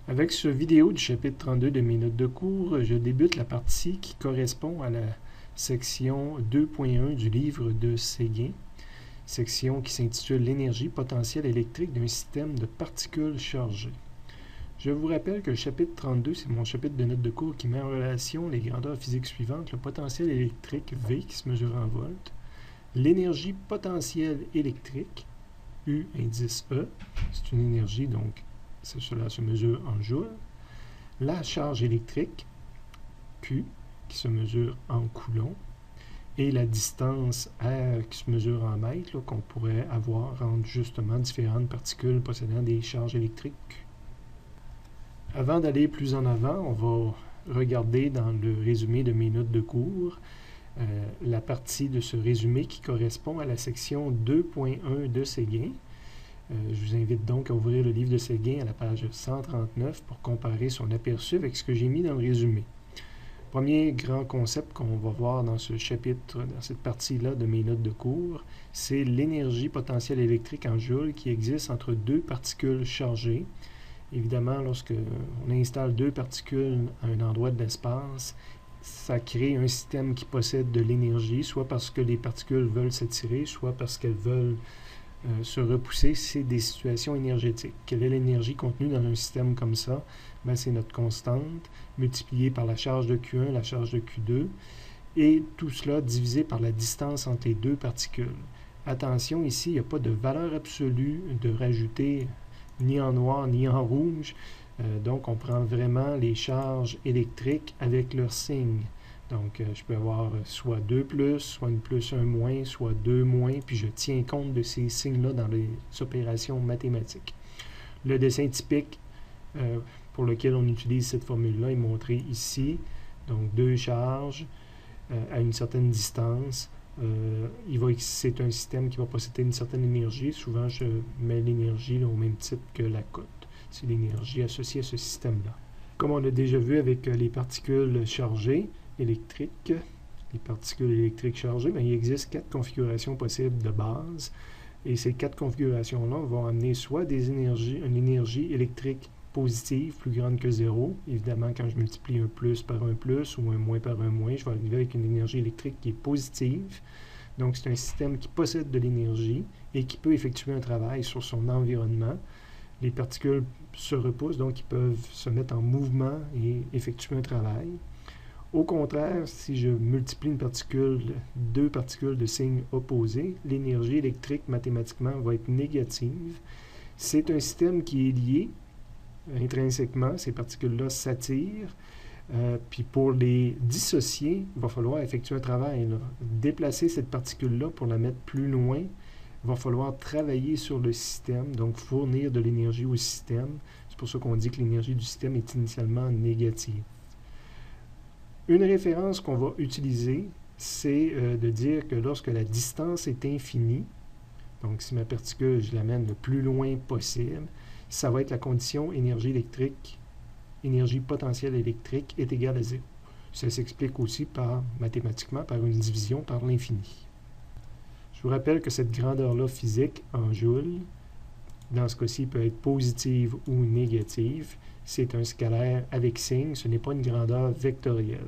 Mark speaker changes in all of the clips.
Speaker 1: Avec ce vidéo du chapitre 32 de mes notes de cours, je débute la partie qui correspond à la section 2.1 du livre de Séguin, section qui s'intitule « L'énergie potentielle électrique d'un système de particules chargées ». Je vous rappelle que le chapitre 32, c'est mon chapitre de notes de cours qui met en relation les grandeurs physiques suivantes, le potentiel électrique V qui se mesure en volts, l'énergie potentielle électrique, U indice E, c'est une énergie donc cela se mesure en joules, la charge électrique, Q, qui se mesure en coulombs, et la distance R qui se mesure en mètres, qu'on pourrait avoir entre justement différentes particules possédant des charges électriques Q. Avant d'aller plus en avant, on va regarder dans le résumé de mes notes de cours la partie de ce résumé qui correspond à la section 2.1 de Séguin. Je vous invite donc à ouvrir le livre de Séguin à la page 139 pour comparer son aperçu avec ce que j'ai mis dans le résumé. Premier grand concept qu'on va voir dans ce chapitre, dans cette partie-là de mes notes de cours, c'est l'énergie potentielle électrique en joules qui existe entre deux particules chargées. Évidemment, lorsque on installe deux particules à un endroit de l'espace, ça crée un système qui possède de l'énergie, soit parce que les particules veulent s'attirer, soit parce qu'elles veulent se repousser. C'est des situations énergétiques. Quelle est l'énergie contenue dans un système comme ça? Ben, c'est notre constante, multipliée par la charge de Q1, la charge de Q2, et tout cela divisé par la distance entre les deux particules. Attention, ici, il n'y a pas de valeur absolue de rajouter ni en noir ni en rouge. Donc, on prend vraiment les charges électriques avec leur signe. Donc, je peux avoir soit 2 plus, soit une plus, un moins, soit 2 moins, puis je tiens compte de ces signes-là dans les opérations mathématiques. Le dessin typique pour lequel on utilise cette formule-là est montré ici. Donc, deux charges à une certaine distance. C'est un système qui va posséder une certaine énergie. Souvent, je mets l'énergie au même titre que la cote. C'est l'énergie associée à ce système-là. Comme on l'a déjà vu avec les particules chargées électriques, les particules électriques chargées, il existe 4 configurations possibles de base. Et ces 4 configurations-là vont amener soit une énergie électrique positive, plus grande que 0. Évidemment, quand je multiplie un plus par un plus ou un moins par un moins, je vais arriver avec une énergie électrique qui est positive. Donc, c'est un système qui possède de l'énergie et qui peut effectuer un travail sur son environnement. Les particules se repoussent, donc ils peuvent se mettre en mouvement et effectuer un travail. Au contraire, si je multiplie deux particules de signe opposé, l'énergie électrique mathématiquement va être négative. C'est un système qui est lié intrinsèquement, ces particules-là s'attirent. Puis pour les dissocier, il va falloir effectuer un travail. Déplacer cette particule-là pour la mettre plus loin, il va falloir travailler sur le système, donc fournir de l'énergie au système. C'est pour ça qu'on dit que l'énergie du système est initialement négative. Une référence qu'on va utiliser, c'est de dire que lorsque la distance est infinie, donc si ma particule, je l'amène le plus loin possible, ça va être la condition énergie potentielle électrique est égale à 0. Ça s'explique aussi mathématiquement par une division par l'infini. Je vous rappelle que cette grandeur-là physique en joules, dans ce cas-ci, peut être positive ou négative. C'est un scalaire avec signe, ce n'est pas une grandeur vectorielle.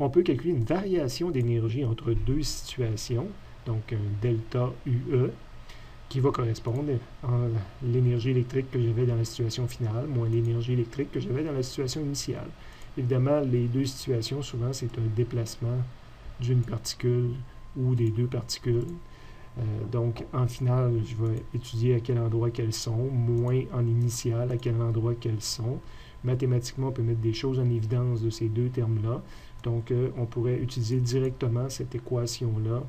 Speaker 1: On peut calculer une variation d'énergie entre deux situations, donc un delta UE, qui va correspondre à l'énergie électrique que j'avais dans la situation finale, moins l'énergie électrique que j'avais dans la situation initiale. Évidemment, les deux situations, souvent, c'est un déplacement d'une particule ou des deux particules. Donc, en finale, je vais étudier à quel endroit qu'elles sont, moins en initial, à quel endroit qu'elles sont. Mathématiquement, on peut mettre des choses en évidence de ces deux termes-là. Donc, on pourrait utiliser directement cette équation-là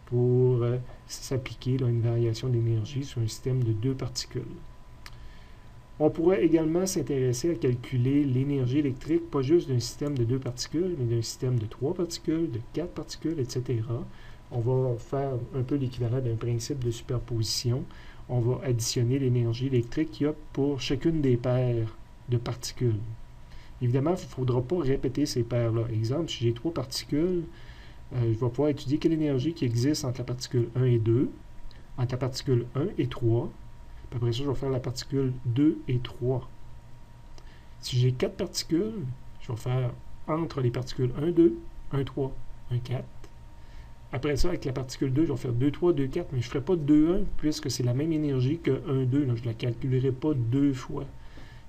Speaker 1: pour s'appliquer une variation d'énergie sur un système de deux particules. On pourrait également s'intéresser à calculer l'énergie électrique, pas juste d'un système de deux particules, mais d'un système de 3 particules, de 4 particules, etc. On va faire un peu l'équivalent d'un principe de superposition. On va additionner l'énergie électrique qu'il y a pour chacune des paires de particules. Évidemment, il ne faudra pas répéter ces paires-là. Exemple, si j'ai 3 particules, je vais pouvoir étudier quelle énergie qui existe entre la particule 1 et 2, entre la particule 1 et 3, puis après ça, je vais faire la particule 2 et 3. Si j'ai 4 particules, je vais faire entre les particules 1, 2, 1, 3, 1, 4. Après ça, avec la particule 2, je vais faire 2, 3, 2, 4, mais je ne ferai pas 2, 1, puisque c'est la même énergie que 1, 2. Là, je ne la calculerai pas deux fois.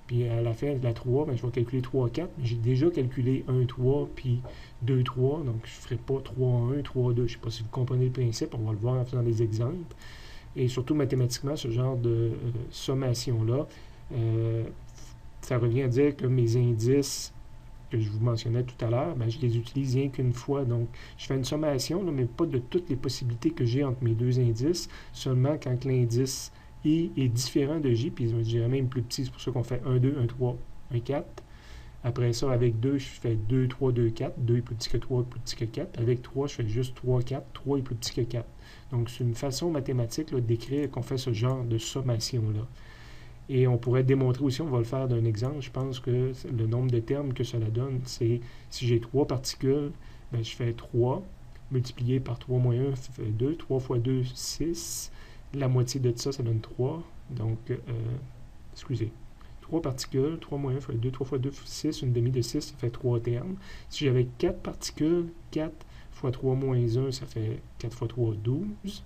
Speaker 1: Puis à la fin de la 3, ben, je vais calculer 3, 4, mais j'ai déjà calculé 1, 3, puis 2, 3, donc je ne ferai pas 3, 1, 3, 2. Je ne sais pas si vous comprenez le principe, on va le voir en faisant des exemples. Et surtout mathématiquement, ce genre de sommation-là, ça revient à dire que mes indices que je vous mentionnais tout à l'heure, ben, je les utilise rien qu'une fois. Donc, je fais une sommation, là, mais pas de toutes les possibilités que j'ai entre mes deux indices, seulement quand l'indice I est différent de J, puis je dirais même plus petit, c'est pour ça qu'on fait 1, 2, 1, 3, 1, 4. Après ça, avec 2, je fais 2, 3, 2, 4. 2 est plus petit que 3, plus petit que 4. Avec 3, je fais juste 3, 4. 3 est plus petit que 4. Donc, c'est une façon mathématique d'écrire qu'on fait ce genre de sommation-là. Et on pourrait démontrer aussi, on va le faire d'un exemple, je pense que le nombre de termes que cela donne, c'est si j'ai 3 particules, ben, je fais 3, multiplié par 3 moins 1, ça fait 2, 3 fois 2, 6, la moitié de ça, ça donne 3, donc, excusez, 3 particules, 3 moins 1 fait 2, 3 fois 2, 6, une demi de 6, ça fait 3 termes. Si j'avais 4 particules, 4 fois 3 moins 1, ça fait 4 fois 3, 12.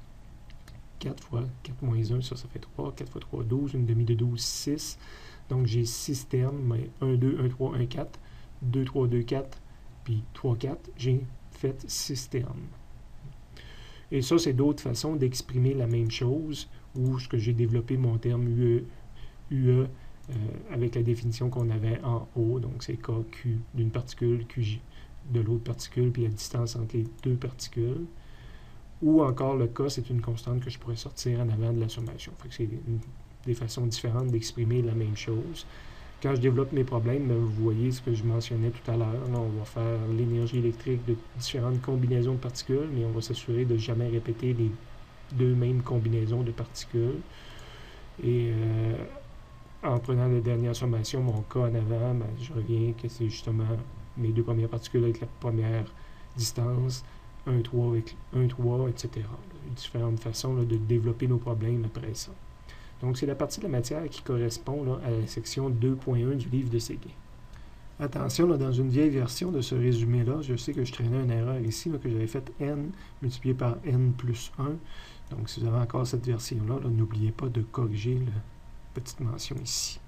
Speaker 1: 4 fois 4 moins 1, ça fait 3. 4 fois 3, 12. Une demi de 12, 6. Donc, j'ai 6 termes. Mais 1, 2, 1, 3, 1, 4. 2, 3, 2, 4. Puis 3, 4. J'ai fait 6 termes. Et ça, c'est d'autres façons d'exprimer la même chose où j'ai développé mon terme UE avec la définition qu'on avait en haut. Donc, c'est KQ d'une particule, QJ de l'autre particule, puis la distance entre les deux particules. Ou encore le K, c'est une constante que je pourrais sortir en avant de la sommation. Fait que c'est des façons différentes d'exprimer la même chose. Quand je développe mes problèmes, vous voyez ce que je mentionnais tout à l'heure. On va faire l'énergie électrique de différentes combinaisons de particules, mais on va s'assurer de ne jamais répéter les deux mêmes combinaisons de particules. Et en prenant la dernière sommation, mon K en avant, ben, je reviens que c'est justement mes deux premières particules avec la première distance, 1, 3 avec 1, 3, etc. Différentes façons de développer nos problèmes après ça. Donc, c'est la partie de la matière qui correspond à la section 2.1 du livre de Séguin. Attention, dans une vieille version de ce résumé-là, je sais que je traînais une erreur ici, que j'avais fait n multiplié par n plus 1. Donc, si vous avez encore cette version-là, n'oubliez pas de corriger la petite mention ici.